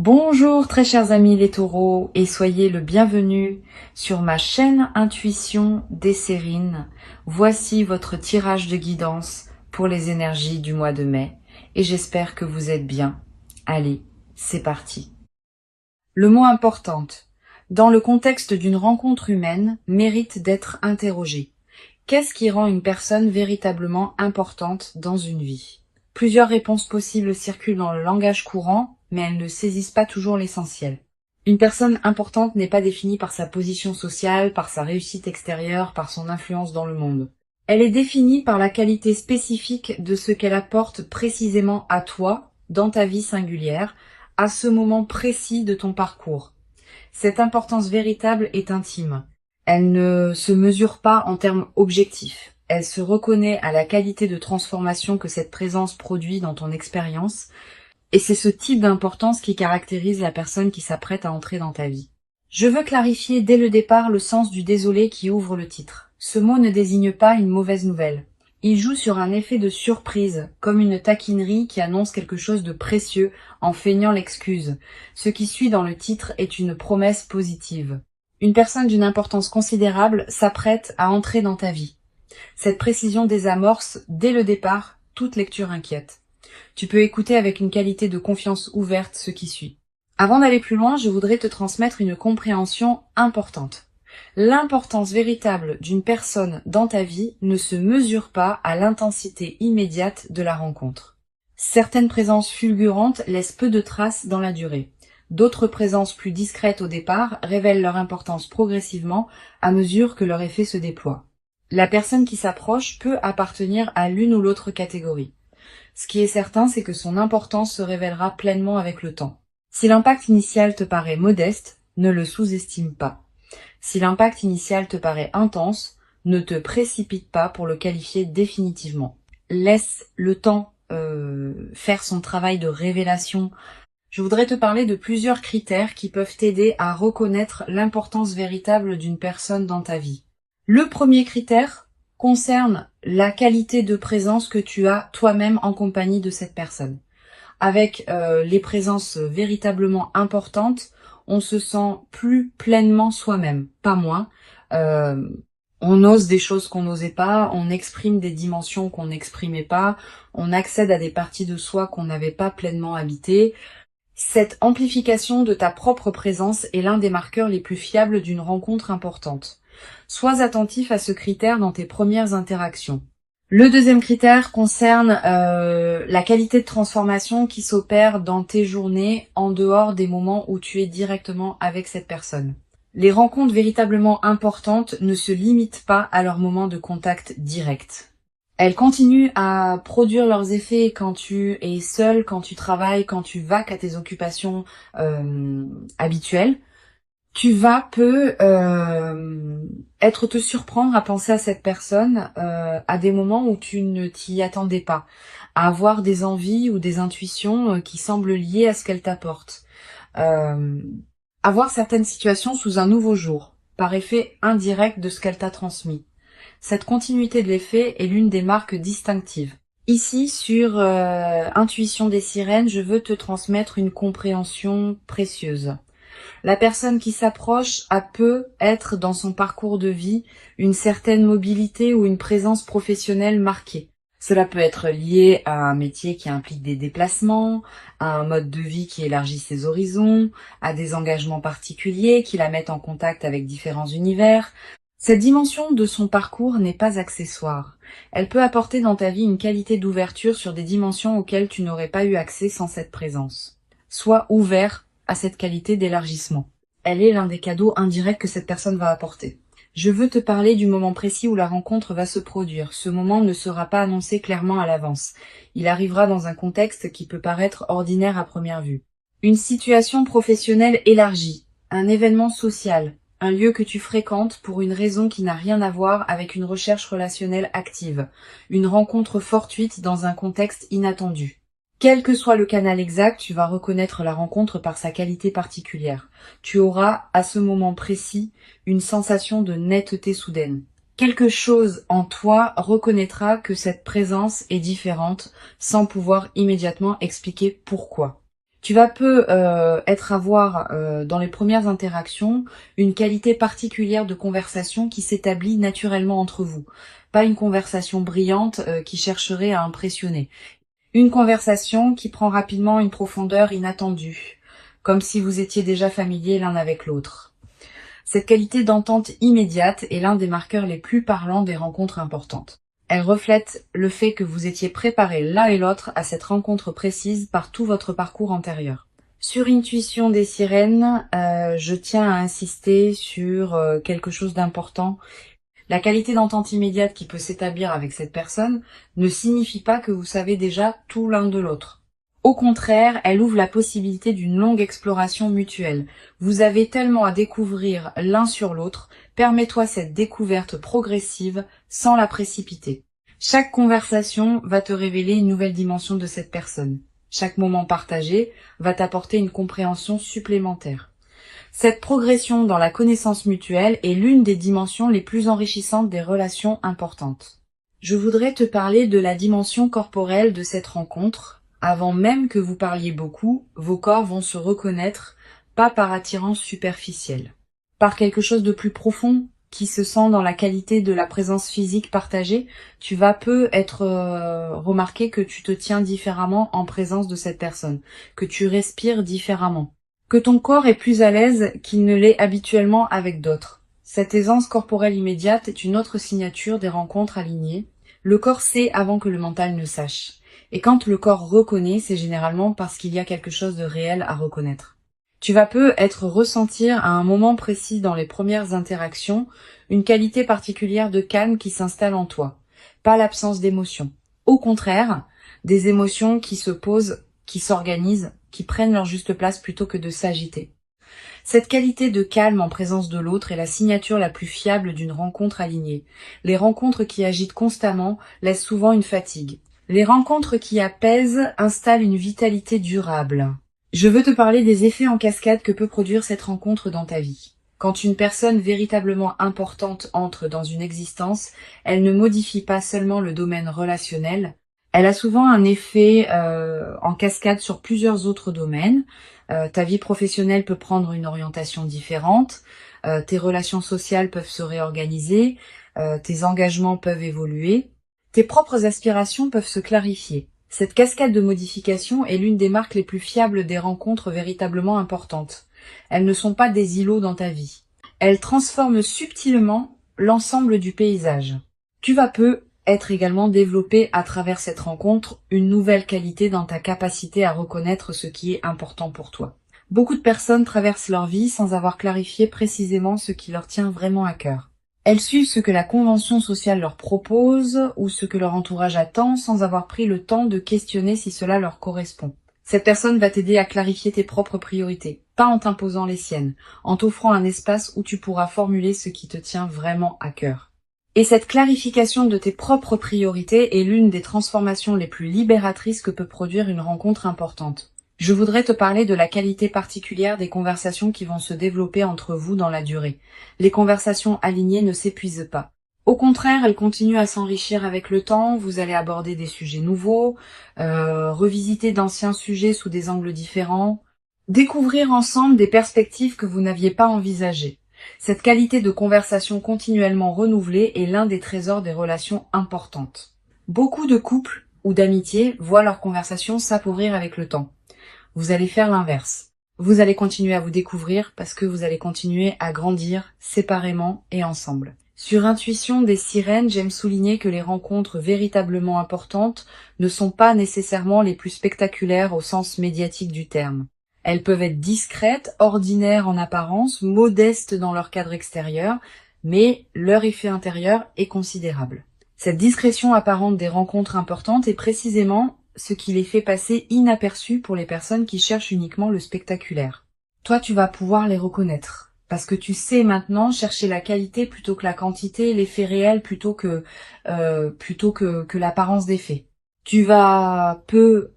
Bonjour très chers amis les taureaux et soyez le bienvenu sur ma chaîne Intuition des Sérines. Voici votre tirage de guidance pour les énergies du mois de mai et j'espère que vous êtes bien. Allez, c'est parti. Le mot importante, dans le contexte d'une rencontre humaine, mérite d'être interrogé. Qu'est-ce qui rend une personne véritablement importante dans une vie? Plusieurs réponses possibles circulent dans le langage courant, mais elles ne saisissent pas toujours l'essentiel. Une personne importante n'est pas définie par sa position sociale, par sa réussite extérieure, par son influence dans le monde. Elle est définie par la qualité spécifique de ce qu'elle apporte précisément à toi, dans ta vie singulière, à ce moment précis de ton parcours. Cette importance véritable est intime. Elle ne se mesure pas en termes objectifs. Elle se reconnaît à la qualité de transformation que cette présence produit dans ton expérience, et c'est ce type d'importance qui caractérise la personne qui s'apprête à entrer dans ta vie. Je veux clarifier dès le départ le sens du désolé qui ouvre le titre. Ce mot ne désigne pas une mauvaise nouvelle. Il joue sur un effet de surprise, comme une taquinerie qui annonce quelque chose de précieux en feignant l'excuse. Ce qui suit dans le titre est une promesse positive. Une personne d'une importance considérable s'apprête à entrer dans ta vie. Cette précision désamorce, dès le départ, toute lecture inquiète. Tu peux écouter avec une qualité de confiance ouverte ce qui suit. Avant d'aller plus loin, je voudrais te transmettre une compréhension importante. L'importance véritable d'une personne dans ta vie ne se mesure pas à l'intensité immédiate de la rencontre. Certaines présences fulgurantes laissent peu de traces dans la durée. D'autres présences plus discrètes au départ révèlent leur importance progressivement à mesure que leur effet se déploie. La personne qui s'approche peut appartenir à l'une ou l'autre catégorie. Ce qui est certain, c'est que son importance se révélera pleinement avec le temps. Si l'impact initial te paraît modeste, ne le sous-estime pas. Si l'impact initial te paraît intense, ne te précipite pas pour le qualifier définitivement. Laisse le temps faire son travail de révélation. Je voudrais te parler de plusieurs critères qui peuvent t'aider à reconnaître l'importance véritable d'une personne dans ta vie. Le premier critère concerne la qualité de présence que tu as toi-même en compagnie de cette personne. Avec les présences véritablement importantes, on se sent plus pleinement soi-même, pas moins. On ose des choses qu'on n'osait pas, on exprime des dimensions qu'on n'exprimait pas, on accède à des parties de soi qu'on n'avait pas pleinement habitées. Cette amplification de ta propre présence est l'un des marqueurs les plus fiables d'une rencontre importante. Sois attentif à ce critère dans tes premières interactions. Le deuxième critère concerne la qualité de transformation qui s'opère dans tes journées en dehors des moments où tu es directement avec cette personne. Les rencontres véritablement importantes ne se limitent pas à leur moment de contact direct. Elles continuent à produire leurs effets quand tu es seul, quand tu travailles, quand tu vaques à tes occupations habituelles. Tu vas être te surprendre à penser à cette personne à des moments où tu ne t'y attendais pas, à avoir des envies ou des intuitions qui semblent liées à ce qu'elle t'apporte, à voir certaines situations sous un nouveau jour, par effet indirect de ce qu'elle t'a transmis. Cette continuité de l'effet est l'une des marques distinctives. Ici, sur Intuition des Sirènes, je veux te transmettre une compréhension précieuse. La personne qui s'approche peut être dans son parcours de vie une certaine mobilité ou une présence professionnelle marquée. Cela peut être lié à un métier qui implique des déplacements, à un mode de vie qui élargit ses horizons, à des engagements particuliers qui la mettent en contact avec différents univers. Cette dimension de son parcours n'est pas accessoire. Elle peut apporter dans ta vie une qualité d'ouverture sur des dimensions auxquelles tu n'aurais pas eu accès sans cette présence. Sois ouvert à cette qualité d'élargissement. Elle est l'un des cadeaux indirects que cette personne va apporter. Je veux te parler du moment précis où la rencontre va se produire. Ce moment ne sera pas annoncé clairement à l'avance. Il arrivera dans un contexte qui peut paraître ordinaire à première vue. Une situation professionnelle élargie, un événement social, un lieu que tu fréquentes pour une raison qui n'a rien à voir avec une recherche relationnelle active, une rencontre fortuite dans un contexte inattendu. Quel que soit le canal exact, tu vas reconnaître la rencontre par sa qualité particulière. Tu auras, à ce moment précis, une sensation de netteté soudaine. Quelque chose en toi reconnaîtra que cette présence est différente sans pouvoir immédiatement expliquer pourquoi. Tu vas peu avoir dans les premières interactions une qualité particulière de conversation qui s'établit naturellement entre vous. Pas une conversation brillante qui chercherait à impressionner. Une conversation qui prend rapidement une profondeur inattendue, comme si vous étiez déjà familiers l'un avec l'autre. Cette qualité d'entente immédiate est l'un des marqueurs les plus parlants des rencontres importantes. Elle reflète le fait que vous étiez préparés l'un et l'autre à cette rencontre précise par tout votre parcours antérieur. Sur Intuition des sirènes, je tiens à insister sur quelque chose d'important. La qualité d'entente immédiate qui peut s'établir avec cette personne ne signifie pas que vous savez déjà tout l'un de l'autre. Au contraire, elle ouvre la possibilité d'une longue exploration mutuelle. Vous avez tellement à découvrir l'un sur l'autre, permets-toi cette découverte progressive sans la précipiter. Chaque conversation va te révéler une nouvelle dimension de cette personne. Chaque moment partagé va t'apporter une compréhension supplémentaire. Cette progression dans la connaissance mutuelle est l'une des dimensions les plus enrichissantes des relations importantes. Je voudrais te parler de la dimension corporelle de cette rencontre. Avant même que vous parliez beaucoup, vos corps vont se reconnaître, pas par attirance superficielle, par quelque chose de plus profond qui se sent dans la qualité de la présence physique partagée. Tu vas peu être remarqué que tu te tiens différemment en présence de cette personne, que tu respires différemment, que ton corps est plus à l'aise qu'il ne l'est habituellement avec d'autres. Cette aisance corporelle immédiate est une autre signature des rencontres alignées. Le corps sait avant que le mental ne sache. Et quand le corps reconnaît, c'est généralement parce qu'il y a quelque chose de réel à reconnaître. Tu vas peu être ressentir à un moment précis dans les premières interactions une qualité particulière de calme qui s'installe en toi, pas l'absence d'émotions. Au contraire, des émotions qui se posent, qui s'organisent, qui prennent leur juste place plutôt que de s'agiter. Cette qualité de calme en présence de l'autre est la signature la plus fiable d'une rencontre alignée. Les rencontres qui agitent constamment laissent souvent une fatigue. Les rencontres qui apaisent installent une vitalité durable. Je veux te parler des effets en cascade que peut produire cette rencontre dans ta vie. Quand une personne véritablement importante entre dans une existence, elle ne modifie pas seulement le domaine relationnel, elle a souvent un effet en cascade sur plusieurs autres domaines. Ta vie professionnelle peut prendre une orientation différente, tes relations sociales peuvent se réorganiser, tes engagements peuvent évoluer, tes propres aspirations peuvent se clarifier. Cette cascade de modifications est l'une des marques les plus fiables des rencontres véritablement importantes. Elles ne sont pas des îlots dans ta vie. Elles transforment subtilement l'ensemble du paysage. Tu vas peu être également développé à travers cette rencontre une nouvelle qualité dans ta capacité à reconnaître ce qui est important pour toi. Beaucoup de personnes traversent leur vie sans avoir clarifié précisément ce qui leur tient vraiment à cœur. Elles suivent ce que la convention sociale leur propose ou ce que leur entourage attend sans avoir pris le temps de questionner si cela leur correspond. Cette personne va t'aider à clarifier tes propres priorités, pas en t'imposant les siennes, en t'offrant un espace où tu pourras formuler ce qui te tient vraiment à cœur. Et cette clarification de tes propres priorités est l'une des transformations les plus libératrices que peut produire une rencontre importante. Je voudrais te parler de la qualité particulière des conversations qui vont se développer entre vous dans la durée. Les conversations alignées ne s'épuisent pas. Au contraire, elles continuent à s'enrichir avec le temps, vous allez aborder des sujets nouveaux, revisiter d'anciens sujets sous des angles différents, découvrir ensemble des perspectives que vous n'aviez pas envisagées. Cette qualité de conversation continuellement renouvelée est l'un des trésors des relations importantes. Beaucoup de couples ou d'amitiés voient leur conversation s'appauvrir avec le temps. Vous allez faire l'inverse. Vous allez continuer à vous découvrir parce que vous allez continuer à grandir séparément et ensemble. Sur Intuition des sirènes, j'aime souligner que les rencontres véritablement importantes ne sont pas nécessairement les plus spectaculaires au sens médiatique du terme. Elles peuvent être discrètes, ordinaires en apparence, modestes dans leur cadre extérieur, mais leur effet intérieur est considérable. Cette discrétion apparente des rencontres importantes est précisément ce qui les fait passer inaperçus pour les personnes qui cherchent uniquement le spectaculaire. Toi, tu vas pouvoir les reconnaître, parce que tu sais maintenant chercher la qualité plutôt que la quantité, l'effet réel plutôt que l'apparence des faits. Tu vas peu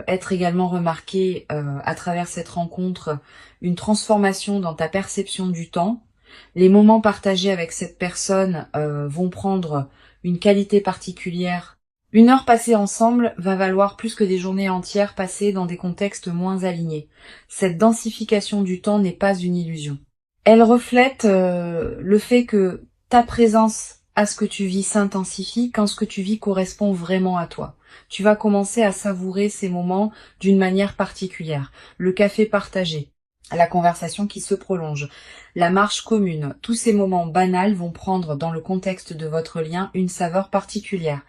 être également remarqué à travers cette rencontre une transformation dans ta perception du temps. Les moments partagés avec cette personne vont prendre une qualité particulière Une heure passée ensemble va valoir plus que des journées entières passées dans des contextes moins alignés. Cette densification du temps n'est pas une illusion. Elle reflète le fait que ta présence à ce que tu vis s'intensifie quand ce que tu vis correspond vraiment à toi. Tu vas commencer à savourer ces moments d'une manière particulière. Le café partagé, la conversation qui se prolonge, la marche commune, tous ces moments banals vont prendre dans le contexte de votre lien une saveur particulière.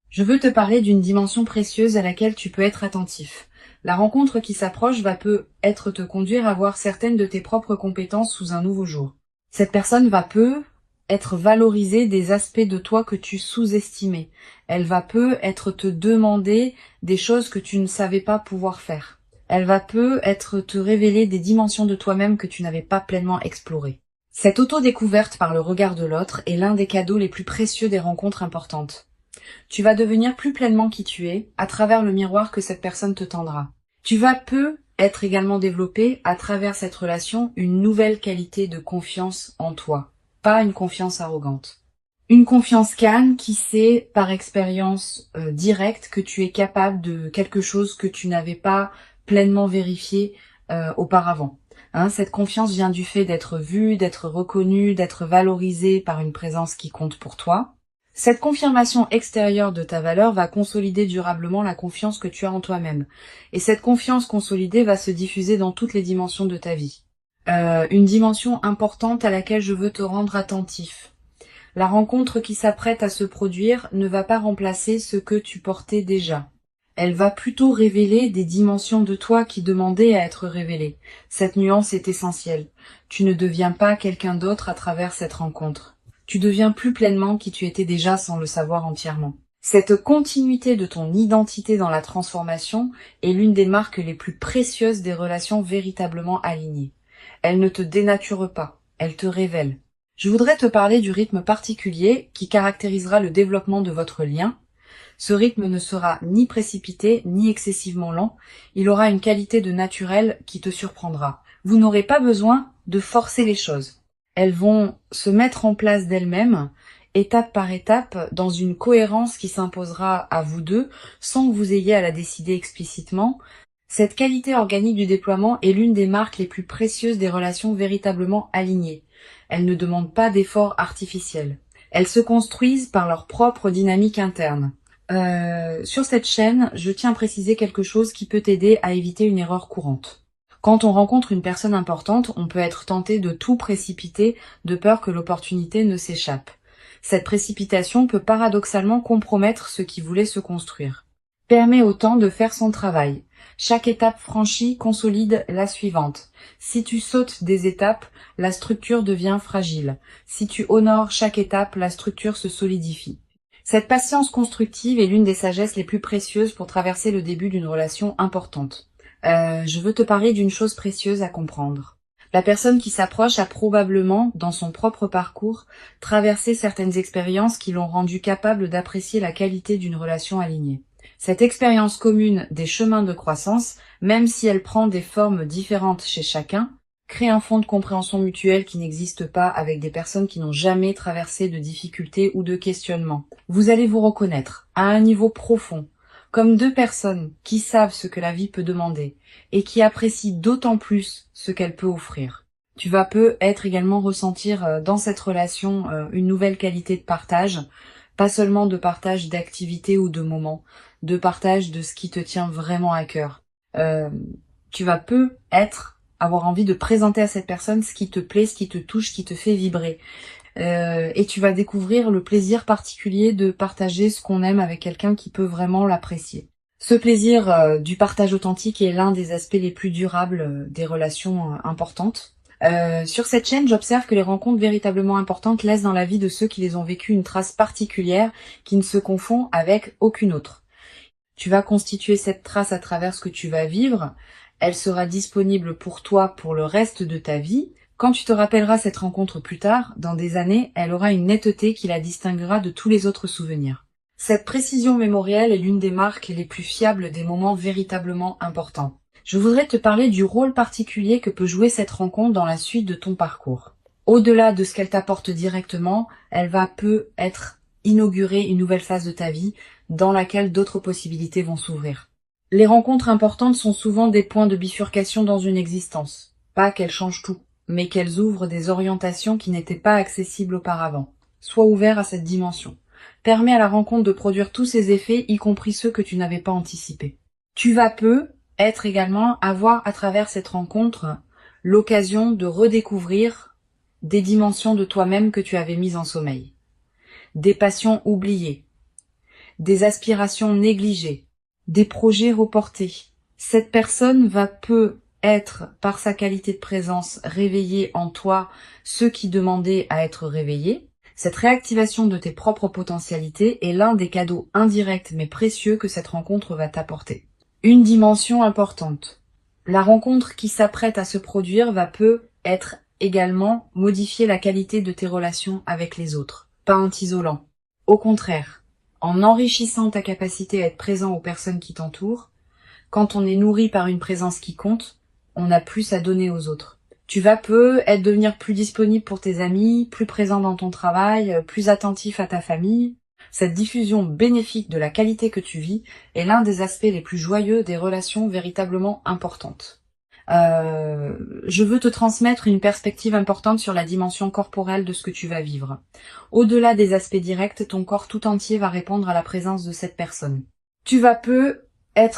Je veux te parler d'une dimension précieuse à laquelle tu peux être attentif. La rencontre qui s'approche va peut-être te conduire à voir certaines de tes propres compétences sous un nouveau jour. Cette personne va être valorisée des aspects de toi que tu sous-estimais. Elle va être te demander des choses que tu ne savais pas pouvoir faire. Elle va être te révéler des dimensions de toi-même que tu n'avais pas pleinement explorées. Cette auto-découverte par le regard de l'autre est l'un des cadeaux les plus précieux des rencontres importantes. Tu vas devenir plus pleinement qui tu es à travers le miroir que cette personne te tendra. Tu vas être également développé à travers cette relation une nouvelle qualité de confiance en toi, pas une confiance arrogante. Une confiance calme qui sait par expérience directe que tu es capable de quelque chose que tu n'avais pas pleinement vérifié auparavant. Cette confiance vient du fait d'être vu, d'être reconnu, d'être valorisé par une présence qui compte pour toi. Cette confirmation extérieure de ta valeur va consolider durablement la confiance que tu as en toi-même. Et cette confiance consolidée va se diffuser dans toutes les dimensions de ta vie. Une dimension importante à laquelle je veux te rendre attentif. La rencontre qui s'apprête à se produire ne va pas remplacer ce que tu portais déjà. Elle va plutôt révéler des dimensions de toi qui demandaient à être révélées. Cette nuance est essentielle. Tu ne deviens pas quelqu'un d'autre à travers cette rencontre. Tu deviens plus pleinement qui tu étais déjà sans le savoir entièrement. Cette continuité de ton identité dans la transformation est l'une des marques les plus précieuses des relations véritablement alignées. Elle ne te dénature pas, elle te révèle. Je voudrais te parler du rythme particulier qui caractérisera le développement de votre lien. Ce rythme ne sera ni précipité, ni excessivement lent. Il aura une qualité de naturel qui te surprendra. Vous n'aurez pas besoin de forcer les choses. Elles vont se mettre en place d'elles-mêmes, étape par étape, dans une cohérence qui s'imposera à vous deux, sans que vous ayez à la décider explicitement. Cette qualité organique du déploiement est l'une des marques les plus précieuses des relations véritablement alignées. Elles ne demandent pas d'efforts artificiels. Elles se construisent par leur propre dynamique interne. Sur cette chaîne, je tiens à préciser quelque chose qui peut t'aider à éviter une erreur courante. Quand on rencontre une personne importante, on peut être tenté de tout précipiter de peur que l'opportunité ne s'échappe. Cette précipitation peut paradoxalement compromettre ce qui voulait se construire. Permet au temps de faire son travail. Chaque étape franchie consolide la suivante. Si tu sautes des étapes, la structure devient fragile. Si tu honores chaque étape, la structure se solidifie. Cette patience constructive est l'une des sagesses les plus précieuses pour traverser le début d'une relation importante. Je veux te parler d'une chose précieuse à comprendre. La personne qui s'approche a probablement, dans son propre parcours, traversé certaines expériences qui l'ont rendu capable d'apprécier la qualité d'une relation alignée. Cette expérience commune des chemins de croissance, même si elle prend des formes différentes chez chacun, crée un fond de compréhension mutuelle qui n'existe pas avec des personnes qui n'ont jamais traversé de difficultés ou de questionnements. Vous allez vous reconnaître, à un niveau profond, comme deux personnes qui savent ce que la vie peut demander et qui apprécient d'autant plus ce qu'elle peut offrir. Tu vas peut-être également ressentir dans cette relation une nouvelle qualité de partage, pas seulement de partage d'activités ou de moments, de partage de ce qui te tient vraiment à cœur. Tu vas peut-être avoir envie de présenter à cette personne ce qui te plaît, ce qui te touche, ce qui te fait vibrer. Et tu vas découvrir le plaisir particulier de partager ce qu'on aime avec quelqu'un qui peut vraiment l'apprécier. Ce plaisir du partage authentique est l'un des aspects les plus durables des relations importantes. Sur cette chaîne, j'observe que les rencontres véritablement importantes laissent dans la vie de ceux qui les ont vécues une trace particulière qui ne se confond avec aucune autre. Tu vas constituer cette trace à travers ce que tu vas vivre. Elle sera disponible pour toi pour le reste de ta vie. Quand tu te rappelleras cette rencontre plus tard, dans des années, elle aura une netteté qui la distinguera de tous les autres souvenirs. Cette précision mémorielle est l'une des marques les plus fiables des moments véritablement importants. Je voudrais te parler du rôle particulier que peut jouer cette rencontre dans la suite de ton parcours. Au-delà de ce qu'elle t'apporte directement, elle va peut-être inaugurer une nouvelle phase de ta vie, dans laquelle d'autres possibilités vont s'ouvrir. Les rencontres importantes sont souvent des points de bifurcation dans une existence. Pas qu'elles changent tout, mais qu'elles ouvrent des orientations qui n'étaient pas accessibles auparavant. Sois ouvert à cette dimension. Permets à la rencontre de produire tous ses effets, y compris ceux que tu n'avais pas anticipés. Tu vas être également avoir à travers cette rencontre l'occasion de redécouvrir des dimensions de toi-même que tu avais mises en sommeil, des passions oubliées, des aspirations négligées, des projets reportés. Cette personne va être, par sa qualité de présence, réveiller en toi ceux qui demandaient à être réveillés. Cette réactivation de tes propres potentialités est l'un des cadeaux indirects mais précieux que cette rencontre va t'apporter. Une dimension importante. La rencontre qui s'apprête à se produire va être également modifier la qualité de tes relations avec les autres, pas en t'isolant. Au contraire, en enrichissant ta capacité à être présent aux personnes qui t'entourent, quand on est nourri par une présence qui compte, on a plus à donner aux autres. Tu vas devenir plus disponible pour tes amis, plus présent dans ton travail, plus attentif à ta famille. Cette diffusion bénéfique de la qualité que tu vis est l'un des aspects les plus joyeux des relations véritablement importantes. Je veux te transmettre une perspective importante sur la dimension corporelle de ce que tu vas vivre. Au-delà des aspects directs, ton corps tout entier va répondre à la présence de cette personne. Tu vas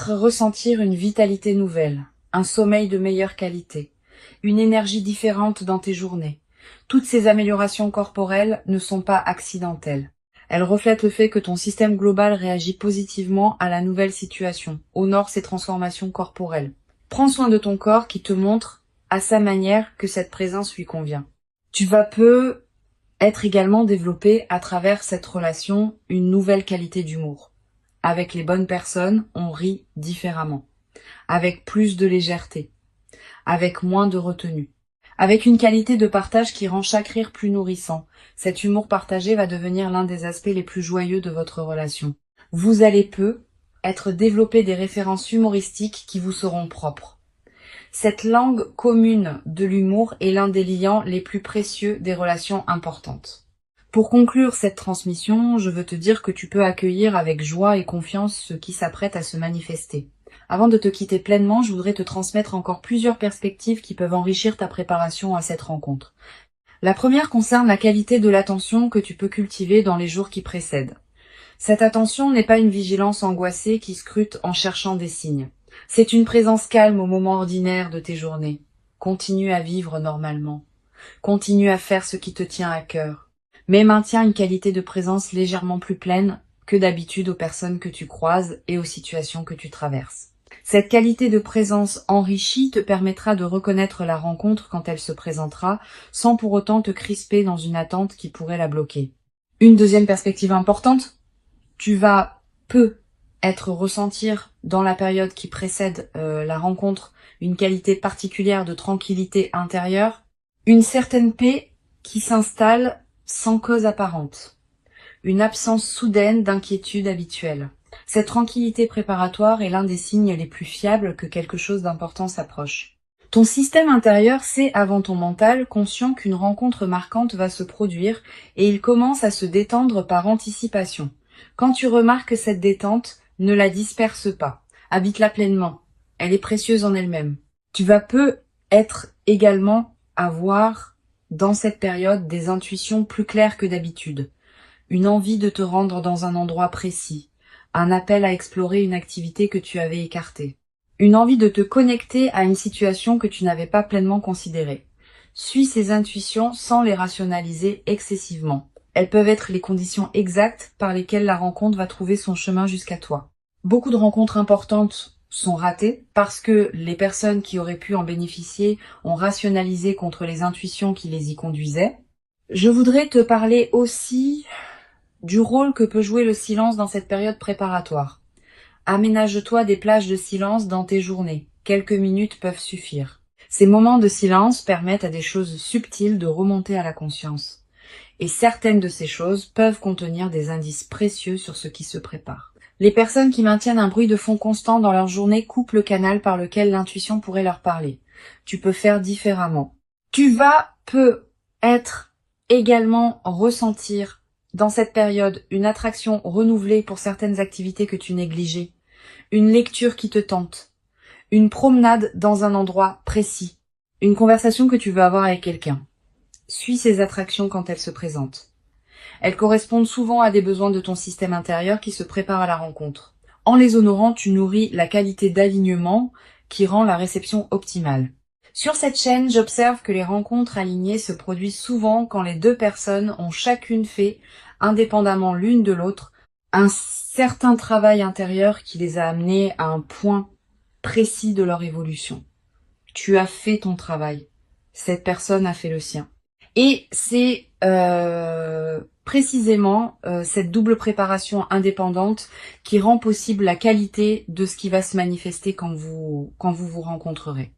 ressentir une vitalité nouvelle, un sommeil de meilleure qualité, une énergie différente dans tes journées. Toutes ces améliorations corporelles ne sont pas accidentelles. Elles reflètent le fait que ton système global réagit positivement à la nouvelle situation, honore ses transformations corporelles. Prends soin de ton corps qui te montre, à sa manière, que cette présence lui convient. Tu vas être également développé à travers cette relation une nouvelle qualité d'humour. Avec les bonnes personnes, on rit différemment, avec plus de légèreté, avec moins de retenue, avec une qualité de partage qui rend chaque rire plus nourrissant. Cet humour partagé va devenir l'un des aspects les plus joyeux de votre relation. Vous allez être développé des références humoristiques qui vous seront propres. Cette langue commune de l'humour est l'un des liants les plus précieux des relations importantes. Pour conclure cette transmission, je veux te dire que tu peux accueillir avec joie et confiance ce qui s'apprête à se manifester. Avant de te quitter pleinement, je voudrais te transmettre encore plusieurs perspectives qui peuvent enrichir ta préparation à cette rencontre. La première concerne la qualité de l'attention que tu peux cultiver dans les jours qui précèdent. Cette attention n'est pas une vigilance angoissée qui scrute en cherchant des signes. C'est une présence calme au moment ordinaire de tes journées. Continue à vivre normalement. Continue à faire ce qui te tient à cœur. Mais maintiens une qualité de présence légèrement plus pleine que d'habitude aux personnes que tu croises et aux situations que tu traverses. Cette qualité de présence enrichie te permettra de reconnaître la rencontre quand elle se présentera, sans pour autant te crisper dans une attente qui pourrait la bloquer. Une deuxième perspective importante, tu vas ressentir dans la période qui précède la rencontre une qualité particulière de tranquillité intérieure, une certaine paix qui s'installe sans cause apparente, une absence soudaine d'inquiétude habituelle. Cette tranquillité préparatoire est l'un des signes les plus fiables que quelque chose d'important s'approche. Ton système intérieur sait avant ton mental, conscient qu'une rencontre marquante va se produire et il commence à se détendre par anticipation. Quand tu remarques cette détente, ne la disperse pas. Habite-la pleinement. Elle est précieuse en elle-même. Tu vas être également avoir dans cette période des intuitions plus claires que d'habitude. Une envie de te rendre dans un endroit précis. Un appel à explorer une activité que tu avais écartée. Une envie de te connecter à une situation que tu n'avais pas pleinement considérée. Suis ces intuitions sans les rationaliser excessivement. Elles peuvent être les conditions exactes par lesquelles la rencontre va trouver son chemin jusqu'à toi. Beaucoup de rencontres importantes sont ratées parce que les personnes qui auraient pu en bénéficier ont rationalisé contre les intuitions qui les y conduisaient. Je voudrais te parler aussi du rôle que peut jouer le silence dans cette période préparatoire. Aménage-toi des plages de silence dans tes journées. Quelques minutes peuvent suffire. Ces moments de silence permettent à des choses subtiles de remonter à la conscience. Et certaines de ces choses peuvent contenir des indices précieux sur ce qui se prépare. Les personnes qui maintiennent un bruit de fond constant dans leur journée coupent le canal par lequel l'intuition pourrait leur parler. Tu peux faire différemment. Tu vas être également ressentir dans cette période une attraction renouvelée pour certaines activités que tu négligeais, une lecture qui te tente, une promenade dans un endroit précis, une conversation que tu veux avoir avec quelqu'un. Suis ces attractions quand elles se présentent. Elles correspondent souvent à des besoins de ton système intérieur qui se prépare à la rencontre. En les honorant, tu nourris la qualité d'alignement qui rend la réception optimale. Sur cette chaîne, j'observe que les rencontres alignées se produisent souvent quand les deux personnes ont chacune fait, indépendamment l'une de l'autre, un certain travail intérieur qui les a amenés à un point précis de leur évolution. Tu as fait ton travail. Cette personne a fait le sien. Et c'est précisément cette double préparation indépendante qui rend possible la qualité de ce qui va se manifester quand vous vous rencontrerez.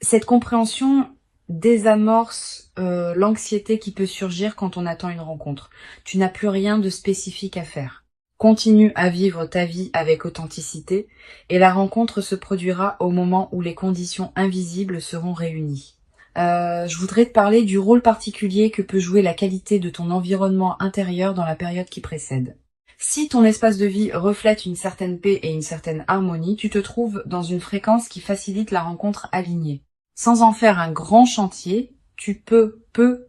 Cette compréhension désamorce l'anxiété qui peut surgir quand on attend une rencontre. Tu n'as plus rien de spécifique à faire. Continue à vivre ta vie avec authenticité et la rencontre se produira au moment où les conditions invisibles seront réunies. Je voudrais te parler du rôle particulier que peut jouer la qualité de ton environnement intérieur dans la période qui précède. Si ton espace de vie reflète une certaine paix et une certaine harmonie, tu te trouves dans une fréquence qui facilite la rencontre alignée. Sans en faire un grand chantier, tu peux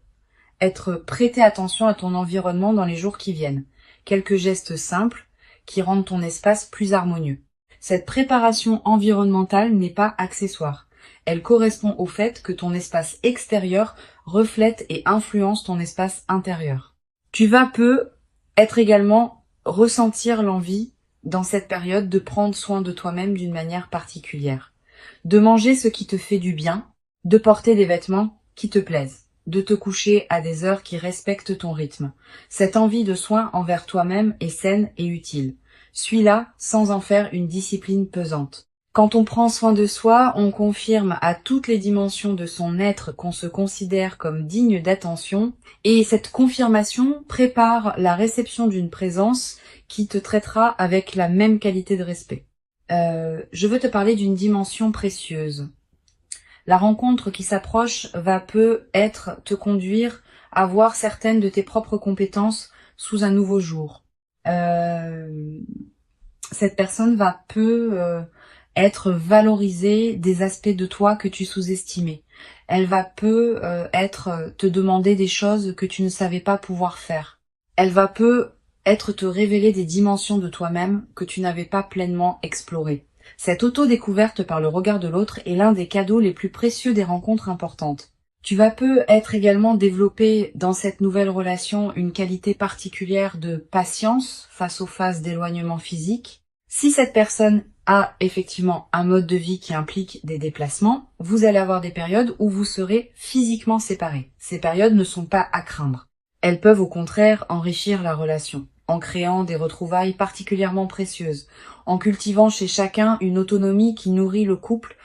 être prêter attention à ton environnement dans les jours qui viennent. Quelques gestes simples qui rendent ton espace plus harmonieux. Cette préparation environnementale n'est pas accessoire. Elle correspond au fait que ton espace extérieur reflète et influence ton espace intérieur. Tu vas être également ressentir l'envie dans cette période de prendre soin de toi-même d'une manière particulière, de manger ce qui te fait du bien, de porter des vêtements qui te plaisent, de te coucher à des heures qui respectent ton rythme. Cette envie de soin envers toi-même est saine et utile. Suis-la sans en faire une discipline pesante. Quand on prend soin de soi, on confirme à toutes les dimensions de son être qu'on se considère comme digne d'attention, et cette confirmation prépare la réception d'une présence qui te traitera avec la même qualité de respect. Je veux te parler d'une dimension précieuse. La rencontre qui s'approche va peut-être te conduire à voir certaines de tes propres compétences sous un nouveau jour. Cette personne va être valorisée des aspects de toi que tu sous-estimais. Elle va te demander des choses que tu ne savais pas pouvoir faire. Elle va te révéler des dimensions de toi-même que tu n'avais pas pleinement explorées. Cette auto-découverte par le regard de l'autre est l'un des cadeaux les plus précieux des rencontres importantes. Tu vas être également développer dans cette nouvelle relation une qualité particulière de patience face aux phases d'éloignement physique. Si cette personne a effectivement un mode de vie qui implique des déplacements, vous allez avoir des périodes où vous serez physiquement séparés. Ces périodes ne sont pas à craindre. Elles peuvent au contraire enrichir la relation, en créant des retrouvailles particulièrement précieuses, en cultivant chez chacun une autonomie qui nourrit le couple,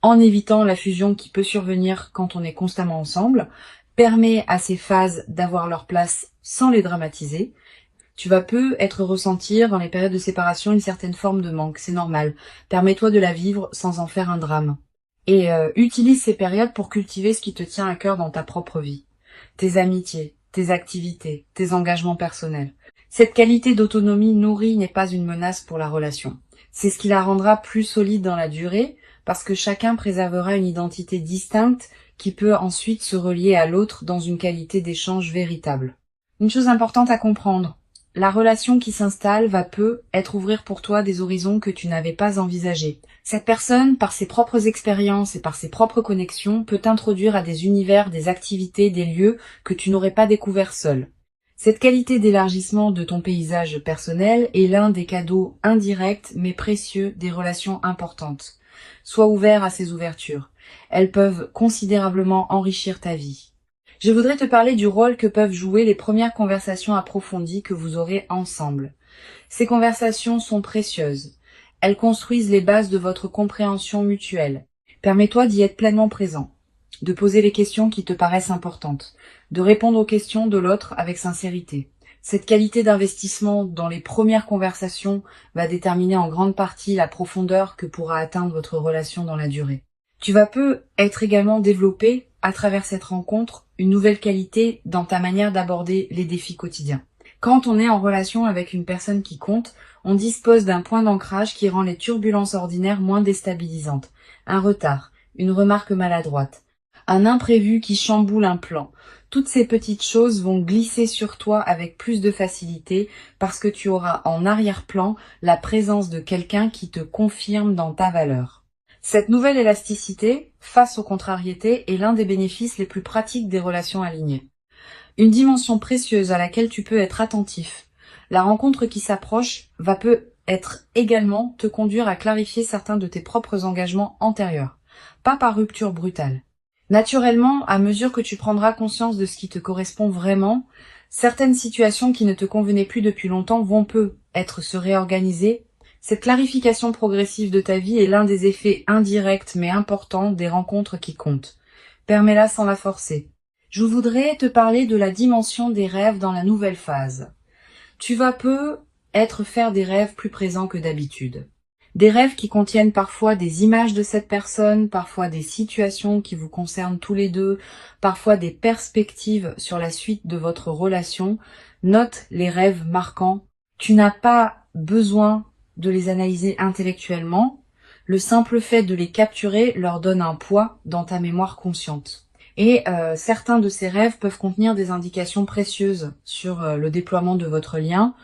en évitant la fusion qui peut survenir quand on est constamment ensemble, permet à ces phases d'avoir leur place sans les dramatiser. Tu vas ressentir dans les périodes de séparation une certaine forme de manque, c'est normal. Permets-toi de la vivre sans en faire un drame. Et utilise ces périodes pour cultiver ce qui te tient à cœur dans ta propre vie. Tes amitiés, tes activités, tes engagements personnels. Cette qualité d'autonomie nourrie n'est pas une menace pour la relation. C'est ce qui la rendra plus solide dans la durée, parce que chacun préservera une identité distincte qui peut ensuite se relier à l'autre dans une qualité d'échange véritable. Une chose importante à comprendre. La relation qui s'installe va être ouvrir pour toi des horizons que tu n'avais pas envisagés. Cette personne, par ses propres expériences et par ses propres connexions, peut t'introduire à des univers, des activités, des lieux que tu n'aurais pas découverts seul. Cette qualité d'élargissement de ton paysage personnel est l'un des cadeaux indirects mais précieux des relations importantes. Sois ouvert à ces ouvertures. Elles peuvent considérablement enrichir ta vie. Je voudrais te parler du rôle que peuvent jouer les premières conversations approfondies que vous aurez ensemble. Ces conversations sont précieuses. Elles construisent les bases de votre compréhension mutuelle. Permets-toi d'y être pleinement présent, de poser les questions qui te paraissent importantes, de répondre aux questions de l'autre avec sincérité. Cette qualité d'investissement dans les premières conversations va déterminer en grande partie la profondeur que pourra atteindre votre relation dans la durée. Tu vas être également développé à travers cette rencontre une nouvelle qualité dans ta manière d'aborder les défis quotidiens. Quand on est en relation avec une personne qui compte, on dispose d'un point d'ancrage qui rend les turbulences ordinaires moins déstabilisantes. Un retard, une remarque maladroite, un imprévu qui chamboule un plan. Toutes ces petites choses vont glisser sur toi avec plus de facilité parce que tu auras en arrière-plan la présence de quelqu'un qui te confirme dans ta valeur. Cette nouvelle élasticité, face aux contrariétés, est l'un des bénéfices les plus pratiques des relations alignées. Une dimension précieuse à laquelle tu peux être attentif. La rencontre qui s'approche va peut-être également te conduire à clarifier certains de tes propres engagements antérieurs, pas par rupture brutale. Naturellement, à mesure que tu prendras conscience de ce qui te correspond vraiment, certaines situations qui ne te convenaient plus depuis longtemps vont peut-être se réorganiser. Cette clarification progressive de ta vie est l'un des effets indirects mais importants des rencontres qui comptent. Permets-la sans la forcer. Je voudrais te parler de la dimension des rêves dans la nouvelle phase. Tu vas peut-être faire des rêves plus présents que d'habitude. Des rêves qui contiennent parfois des images de cette personne, parfois des situations qui vous concernent tous les deux, parfois des perspectives sur la suite de votre relation. Note les rêves marquants. Tu n'as pas besoin de les analyser intellectuellement. Le simple fait de les capturer leur donne un poids dans ta mémoire consciente. Et certains de ces rêves peuvent contenir des indications précieuses sur le déploiement de votre lien.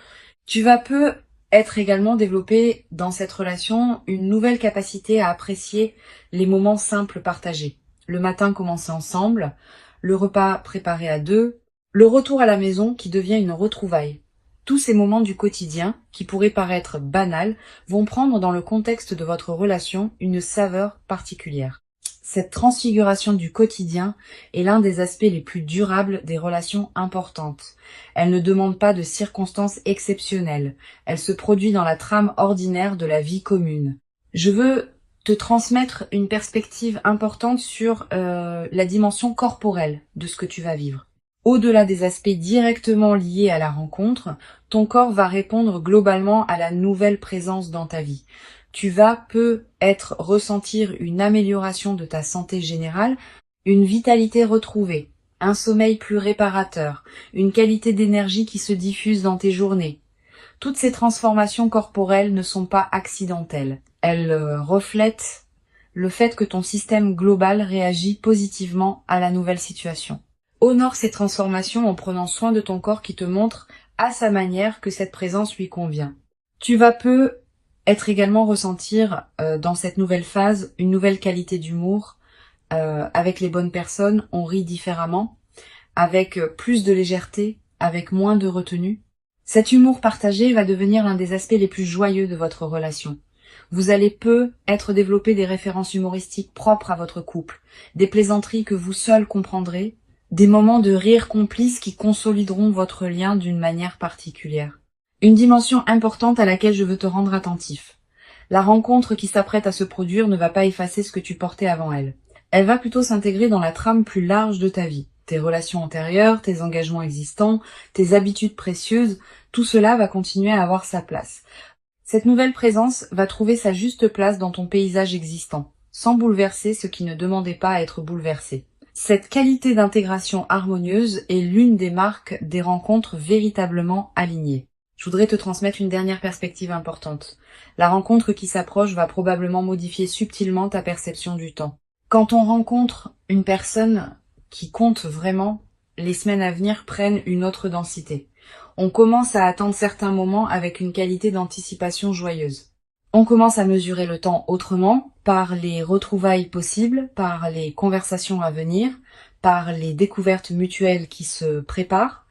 Tu vas peut-être également développer dans cette relation une nouvelle capacité à apprécier les moments simples partagés. Le matin commencé ensemble, le repas préparé à deux, le retour à la maison qui devient une retrouvaille. Tous ces moments du quotidien, qui pourraient paraître banals, vont prendre dans le contexte de votre relation une saveur particulière. Cette transfiguration du quotidien est l'un des aspects les plus durables des relations importantes. Elle ne demande pas de circonstances exceptionnelles. Elle se produit dans la trame ordinaire de la vie commune. Je veux te transmettre une perspective importante sur la dimension corporelle de ce que tu vas vivre. Au-delà des aspects directement liés à la rencontre, ton corps va répondre globalement à la nouvelle présence dans ta vie. Tu vas peut-être ressentir une amélioration de ta santé générale, une vitalité retrouvée, un sommeil plus réparateur, une qualité d'énergie qui se diffuse dans tes journées. Toutes ces transformations corporelles ne sont pas accidentelles. Elles reflètent le fait que ton système global réagit positivement à la nouvelle situation. Honore ces transformations en prenant soin de ton corps qui te montre à sa manière que cette présence lui convient. Tu vas peut-être également ressentir dans cette nouvelle phase une nouvelle qualité d'humour. Avec les bonnes personnes, on rit différemment, avec plus de légèreté, avec moins de retenue. Cet humour partagé va devenir l'un des aspects les plus joyeux de votre relation. Vous allez peut-être développer des références humoristiques propres à votre couple, des plaisanteries que vous seul comprendrez, des moments de rire complices qui consolideront votre lien d'une manière particulière. Une dimension importante à laquelle je veux te rendre attentif. La rencontre qui s'apprête à se produire ne va pas effacer ce que tu portais avant elle. Elle va plutôt s'intégrer dans la trame plus large de ta vie. Tes relations antérieures, tes engagements existants, tes habitudes précieuses, tout cela va continuer à avoir sa place. Cette nouvelle présence va trouver sa juste place dans ton paysage existant, sans bouleverser ce qui ne demandait pas à être bouleversé. Cette qualité d'intégration harmonieuse est l'une des marques des rencontres véritablement alignées. Je voudrais te transmettre une dernière perspective importante. La rencontre qui s'approche va probablement modifier subtilement ta perception du temps. Quand on rencontre une personne qui compte vraiment, les semaines à venir prennent une autre densité. On commence à attendre certains moments avec une qualité d'anticipation joyeuse. On commence à mesurer le temps autrement, par les retrouvailles possibles, par les conversations à venir, par les découvertes mutuelles qui se préparent.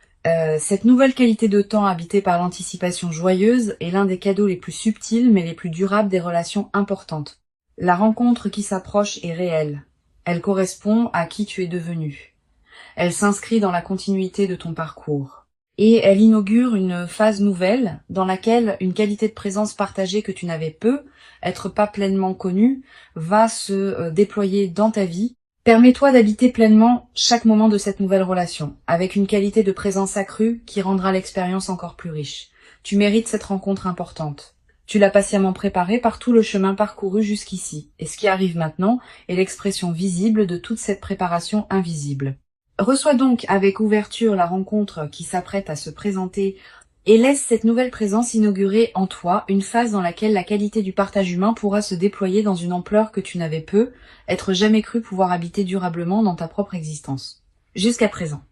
Cette nouvelle qualité de temps habitée par l'anticipation joyeuse est l'un des cadeaux les plus subtils mais les plus durables des relations importantes. La rencontre qui s'approche est réelle. Elle correspond à qui tu es devenu. Elle s'inscrit dans la continuité de ton parcours. Et elle inaugure une phase nouvelle dans laquelle une qualité de présence partagée que tu n'avais être pas pleinement connue, va se déployer dans ta vie. Permets-toi d'habiter pleinement chaque moment de cette nouvelle relation, avec une qualité de présence accrue qui rendra l'expérience encore plus riche. Tu mérites cette rencontre importante. Tu l'as patiemment préparée par tout le chemin parcouru jusqu'ici, et ce qui arrive maintenant est l'expression visible de toute cette préparation invisible. Reçois donc avec ouverture la rencontre qui s'apprête à se présenter et laisse cette nouvelle présence inaugurer en toi une phase dans laquelle la qualité du partage humain pourra se déployer dans une ampleur que tu n'avais être jamais cru pouvoir habiter durablement dans ta propre existence. Jusqu'à présent.